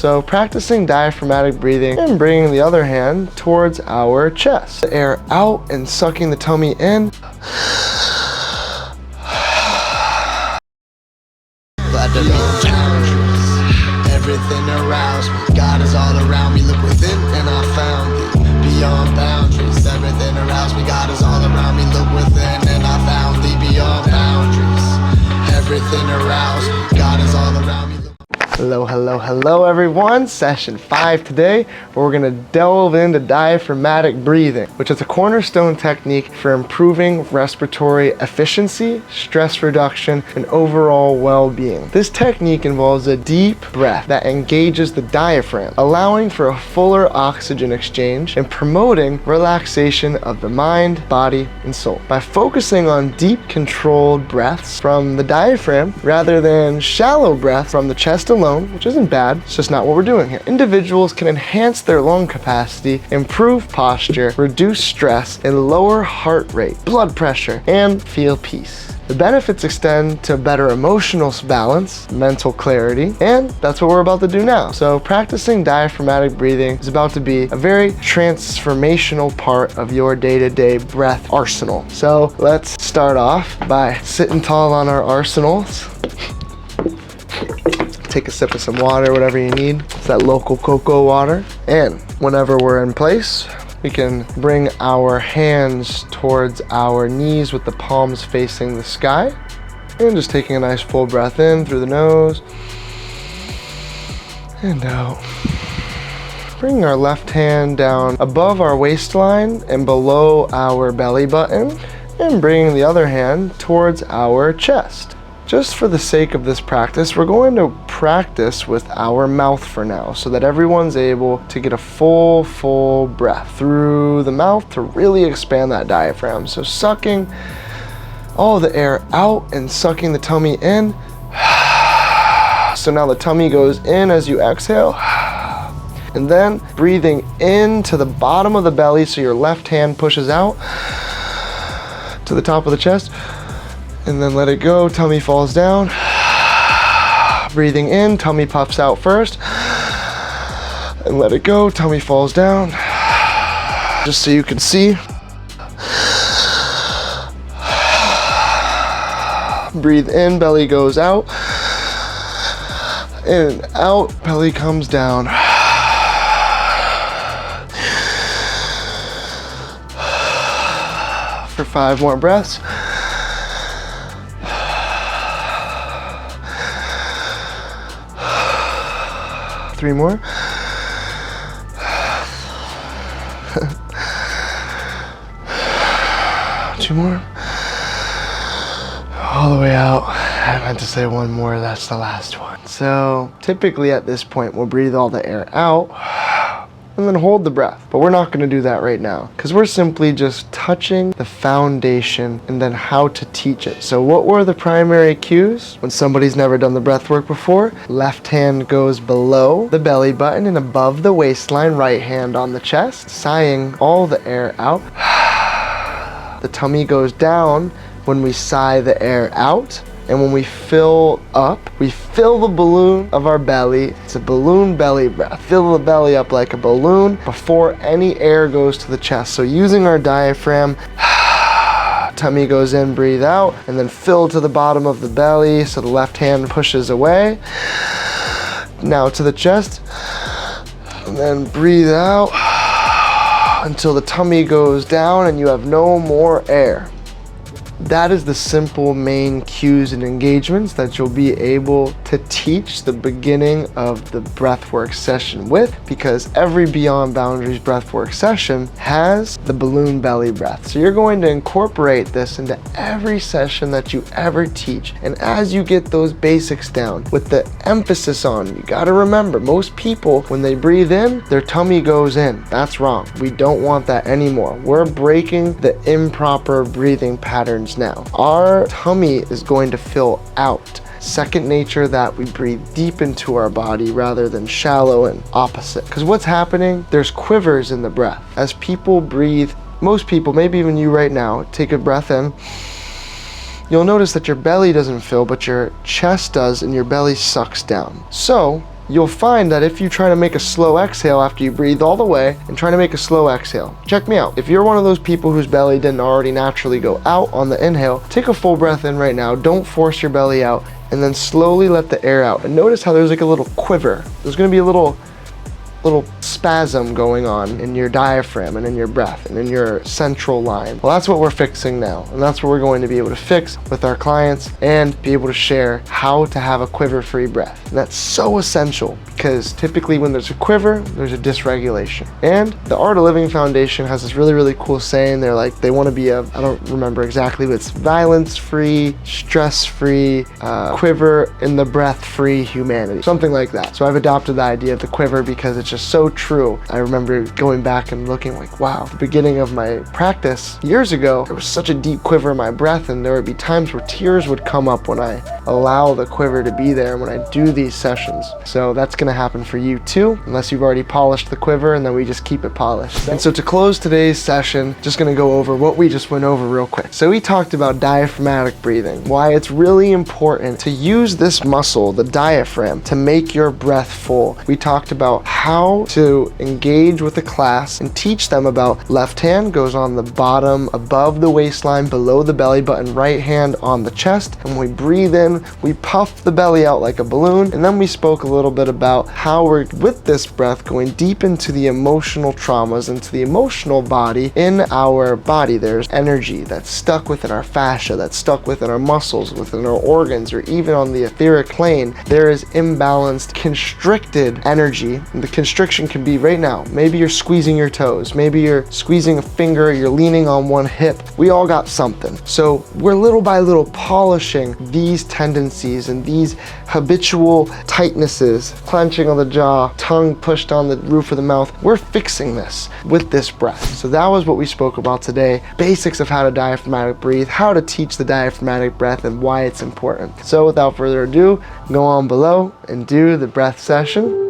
So practicing diaphragmatic breathing and bringing the other hand towards our chest. Air out and sucking the tummy in. Everything aroused me, God is all around me. Look within and I found thee. Beyond boundaries, everything aroused me, God is all around me. Look within and I found thee. Beyond boundaries, everything aroused me, God is all around me. Hello everyone. Session 5 today, where we're gonna delve into diaphragmatic breathing, which is a cornerstone technique for improving respiratory efficiency, stress reduction, and overall well-being. This technique involves a deep breath that engages the diaphragm, allowing for a fuller oxygen exchange and promoting relaxation of the mind, body, and soul. By focusing on deep, controlled breaths from the diaphragm rather than shallow breath from the chest alone, which isn't bad, it's just not what we're doing here. Individuals can enhance their lung capacity, improve posture, reduce stress, and lower heart rate, blood pressure, and feel peace. The benefits extend to better emotional balance, mental clarity, and that's what we're about to do now. So practicing diaphragmatic breathing is about to be a very transformational part of your day-to-day breath arsenal. So let's start off by sitting tall on our arsenals. Take a sip of some water, whatever you need. It's that local cocoa water. And whenever we're in place, we can bring our hands towards our knees with the palms facing the sky. And just taking a nice full breath in through the nose and out. Bringing our left hand down above our waistline and below our belly button, and bringing the other hand towards our chest. Just for the sake of this practice, we're going to practice with our mouth for now, so that everyone's able to get a full breath through the mouth to really expand that diaphragm. So sucking all the air out and sucking the tummy in. So now the tummy goes in as you exhale. And then breathing into the bottom of the belly, so your left hand pushes out to the top of the chest. And then let it go, tummy falls down. Breathing in, tummy puffs out first. And let it go, tummy falls down. Just so you can see. Breathe in, belly goes out. In and out, belly comes down. For 5 more breaths. Three more. 2 more. All the way out. I meant to say 1 more, that's the last one. So typically at this point, we'll breathe all the air out and then hold the breath. But we're not gonna do that right now, because we're simply just touching the foundation and then how to teach it. So what were the primary cues? When somebody's never done the breath work before, left hand goes below the belly button and above the waistline, right hand on the chest, sighing all the air out. The tummy goes down when we sigh the air out. And when we fill up, we fill the balloon of our belly. It's a balloon belly breath. Fill the belly up like a balloon before any air goes to the chest. So using our diaphragm, tummy goes in, breathe out, and then fill to the bottom of the belly so the left hand pushes away. Now to the chest, and then breathe out until the tummy goes down and you have no more air. That is the simple main cues and engagements that you'll be able to teach the beginning of the breathwork session with, because every Beyond Boundaries breathwork session has the balloon belly breath. So you're going to incorporate this into every session that you ever teach. And as you get those basics down, with the emphasis on, you gotta remember, most people, when they breathe in, their tummy goes in. That's wrong. We don't want that anymore. We're breaking the improper breathing patterns now. Our tummy is going to fill out. Second nature that we breathe deep into our body rather than shallow and opposite. Because what's happening, there's quivers in the breath. As people breathe, most people, maybe even you right now, take a breath in, you'll notice that your belly doesn't fill, but your chest does, and your belly sucks down. So you'll find that if you try to make a slow exhale after you breathe all the way and try to make a slow exhale, check me out. If you're one of those people whose belly didn't already naturally go out on the inhale, take a full breath in right now. Don't force your belly out, and then slowly let the air out. And notice how there's like a little quiver. There's gonna be a little spasm going on in your diaphragm and in your breath and in your central line. Well, that's what we're fixing now, and that's what we're going to be able to fix with our clients and be able to share how to have a quiver-free breath. And that's so essential because typically when there's a quiver, there's a dysregulation. And the Art of Living Foundation has this really, really cool saying. They're like, they want to be I don't remember exactly, but it's violence-free, stress-free, quiver in the breath-free humanity, something like that. So I've adopted the idea of the quiver because it's just so true. I remember going back and looking like, wow, the beginning of my practice years ago, there was such a deep quiver in my breath, and there would be times where tears would come up when I allow the quiver to be there when I do these sessions. So that's gonna happen for you too, unless you've already polished the quiver, and then we just keep it polished. And so to close today's session, just gonna go over what we just went over real quick. So we talked about diaphragmatic breathing, why it's really important to use this muscle, the diaphragm, to make your breath full. We talked about how to engage with the class and teach them about left hand goes on the bottom above the waistline below the belly button, right hand on the chest, and when we breathe in we puff the belly out like a balloon. And then we spoke a little bit about how we're with this breath going deep into the emotional traumas, into the emotional body in our body. There's energy that's stuck within our fascia, that's stuck within our muscles, within our organs, or even on the etheric plane. There is imbalanced constricted energy. The constriction can be right now. Maybe you're squeezing your toes. Maybe you're squeezing a finger. You're leaning on one hip. We all got something. So we're little by little polishing these tendencies and these habitual tightnesses, clenching on the jaw, tongue pushed on the roof of the mouth. We're fixing this with this breath. So that was what we spoke about today. Basics of how to diaphragmatic breathe, how to teach the diaphragmatic breath, and why it's important. So without further ado, go on below and do the breath session.